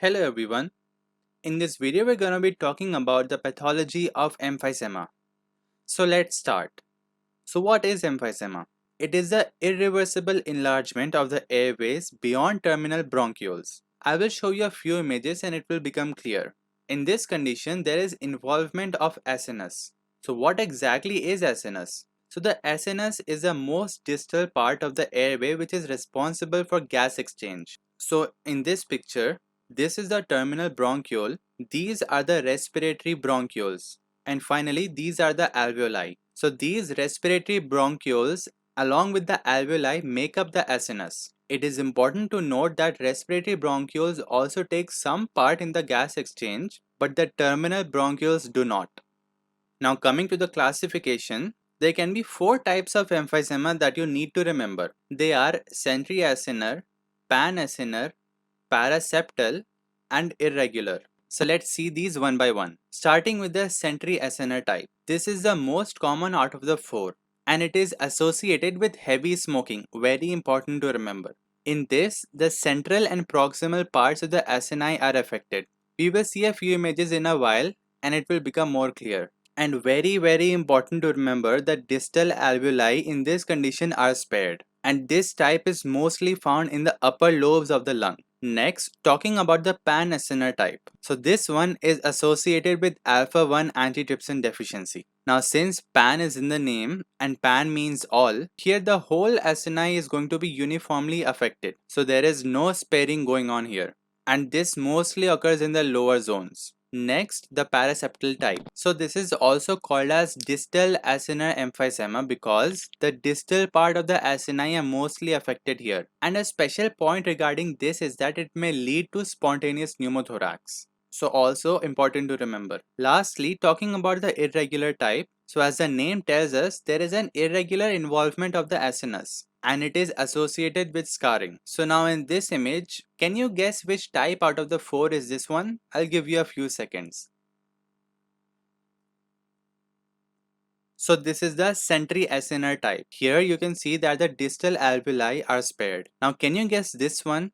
Hello everyone. In this video we're going to be talking about the pathology of emphysema. So let's start. So what is emphysema? It is the irreversible enlargement of the airways beyond terminal bronchioles. I will show you a few images and it will become clear. In this condition there is involvement of sinus. So what exactly is sinus? So the sinus is the most distal part of the airway which is responsible for gas exchange. So in this picture, this is the terminal bronchiole, these are the respiratory bronchioles, and finally these are the alveoli. So these respiratory bronchioles along with the alveoli make up the sinus. It is important to note that respiratory bronchioles also take some part in the gas exchange, but the terminal bronchioles do not. Now coming to the classification, there can be 4 types of emphysema that you need to remember. They are Sentry SNL, Pan SNL, Paraseptical, and Irregular. So let's see these one by one. Starting with the Sentry SNL type. This is the most common out of the 4 and it is associated with heavy smoking, very important to remember. In this, the central and proximal parts of the acini are affected. We will see a few images in a while and it will become more clear. And very important to remember that distal alveoli in this condition are spared. And this type is mostly found in the upper lobes of the lung. Next, talking about the pan-SNR type. So this one is associated with alpha-1 antitrypsin deficiency. Now since pan is in the name and pan means all, here the whole acini is going to be uniformly affected. So there is no sparing going on here. And this mostly occurs in the lower zones. Next, the paraseptal type. So this is also called as distal acinar emphysema because the distal part of the acini are mostly affected here. And a special point regarding this is that it may lead to spontaneous pneumothorax. So also important to remember. Lastly, talking about the irregular type. So as the name tells us, there is an irregular involvement of the acinus and it is associated with scarring. So now in this image, can you guess which type out of the 4 is this one? I'll give you a few seconds. So this is the Sentry SNR type. Here you can see that the distal alveoli are spared. Now can you guess this one?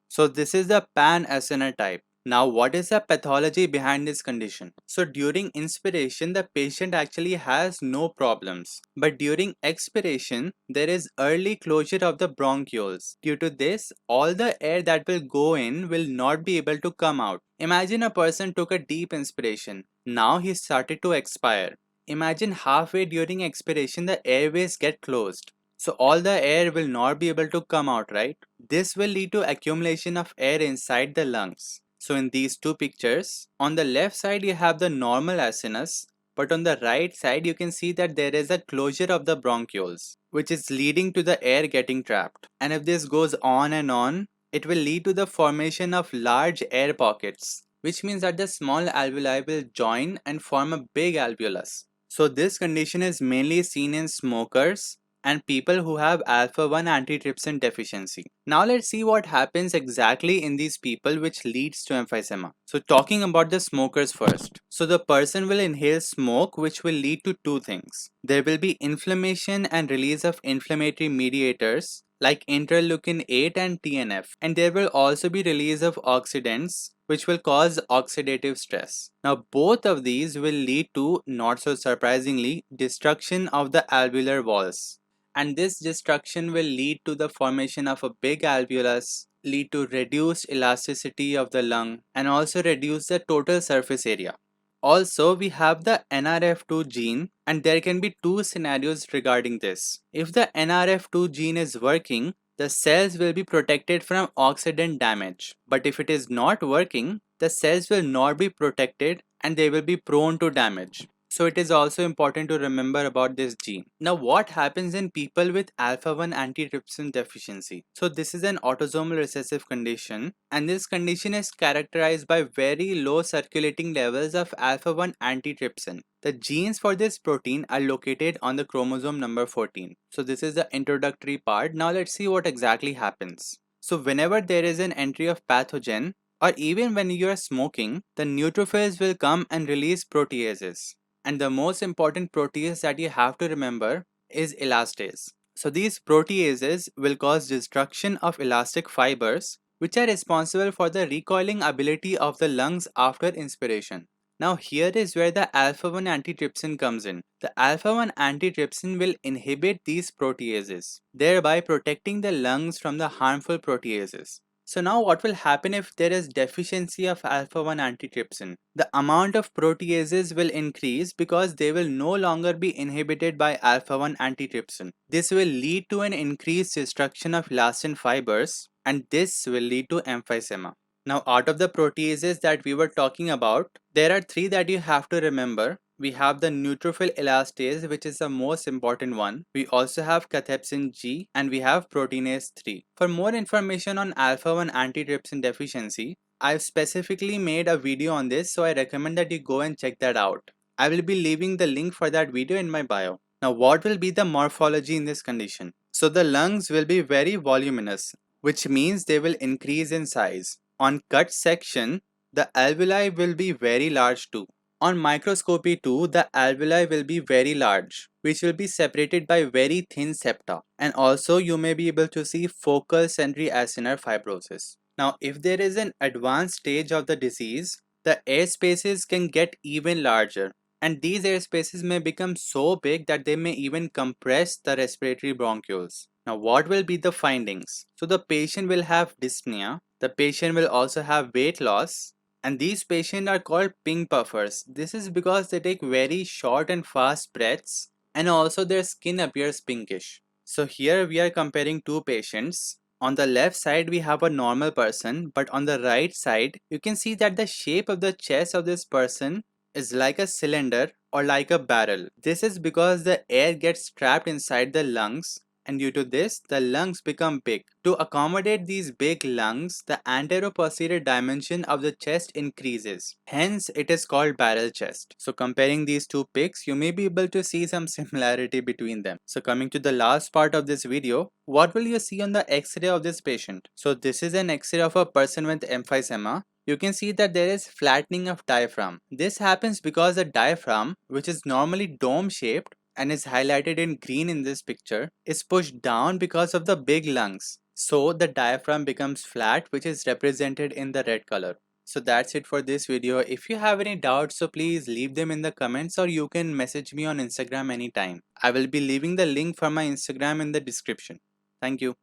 So this is the Pan SNR type. Now what is the pathology behind this condition? So during inspiration the patient actually has no problems, but during expiration there is early closure of the bronchioles. Due to this, all the air that will go in will not be able to come out. Imagine a person took a deep inspiration. Now he started to expire. Imagine halfway during expiration the airways get closed. So all the air will not be able to come out, right? This will lead to accumulation of air inside the lungs. So in these two pictures, on the left side you have the normal acinus, but on the right side you can see that there is a closure of the bronchioles, which is leading to the air getting trapped. And if this goes on and on, it will lead to the formation of large air pockets, which means that the small alveoli will join and form a big alveolus. So this condition is mainly seen in smokers and people who have alpha-1 antitrypsin deficiency. Now let's see what happens exactly in these people which leads to emphysema. So talking about the smokers first. So the person will inhale smoke which will lead to two things. There will be inflammation and release of inflammatory mediators like interleukin 8 and TNF, and there will also be release of oxidants which will cause oxidative stress. Now both of these will lead to, not so surprisingly, destruction of the alveolar walls. And this destruction will lead to the formation of a big alveolus, lead to reduced elasticity of the lung, and also reduce the total surface area. Also, we have the Nrf2 gene, and there can be two scenarios regarding this. If the Nrf2 gene is working, the cells will be protected from oxidant damage. But if it is not working, the cells will not be protected and they will be prone to damage. So it is also important to remember about this gene. Now what happens in people with alpha-1 antitrypsin deficiency? So this is an autosomal recessive condition and this condition is characterized by very low circulating levels of alpha-1 antitrypsin. The genes for this protein are located on the chromosome number 14. So this is the introductory part. Now let's see what exactly happens. So whenever there is an entry of pathogen or even when you are smoking, the neutrophils will come and release proteases. And the most important protease that you have to remember is elastase. So these proteases will cause destruction of elastic fibers, which are responsible for the recoiling ability of the lungs after inspiration. Now here is where the alpha-1 antitrypsin comes in. The alpha-1 antitrypsin will inhibit these proteases, thereby protecting the lungs from the harmful proteases. So now what will happen if there is deficiency of alpha-1 antitrypsin? The amount of proteases will increase because they will no longer be inhibited by alpha-1 antitrypsin. This will lead to an increased destruction of elastin fibers, and this will lead to emphysema. Now, out of the proteases that we were talking about, there are three that you have to remember. We have the neutrophil elastase, which is the most important one. We also have cathepsin G, and we have proteinase 3. For more information on alpha-1 antitrypsin deficiency, I've specifically made a video on this, so I recommend that you go and check that out. I will be leaving the link for that video in my bio. Now, what will be the morphology in this condition? So the lungs will be very voluminous, which means they will increase in size. On cut section, the alveoli will be very large too. On microscopy too, the alveoli will be very large, which will be separated by very thin septa. And also you may be able to see focal Sentry SNL fibrosis. Now, if there is an advanced stage of the disease, the air spaces can get even larger. And these air spaces may become so big that they may even compress the respiratory bronchioles. Now, what will be the findings? So, the patient will have dyspnea. The patient will also have weight loss. And these patients are called pink puffers. This is because they take very short and fast breaths, and also their skin appears pinkish. So here we are comparing two patients. On the left side we have a normal person, but on the right side you can see that the shape of the chest of this person is like a cylinder or like a barrel. This is because the air gets trapped inside the lungs, and due to this the lungs become big. To accommodate these big lungs, the anteroposterior dimension of the chest increases. Hence it is called barrel chest. So comparing these two pics, you may be able to see some similarity between them. So coming to the last part of this video, what will you see on the X-ray of this patient? So this is an X-ray of a person with emphysema. You can see that there is flattening of diaphragm. This happens because the diaphragm, which is normally dome shaped and is highlighted in green in this picture, is pushed down because of the big lungs. So the diaphragm becomes flat, which is represented in the red color. So that's it for this video. If you have any doubts, so please leave them in the comments, or you can message me on Instagram anytime. I will be leaving the link for my Instagram in the description. Thank you.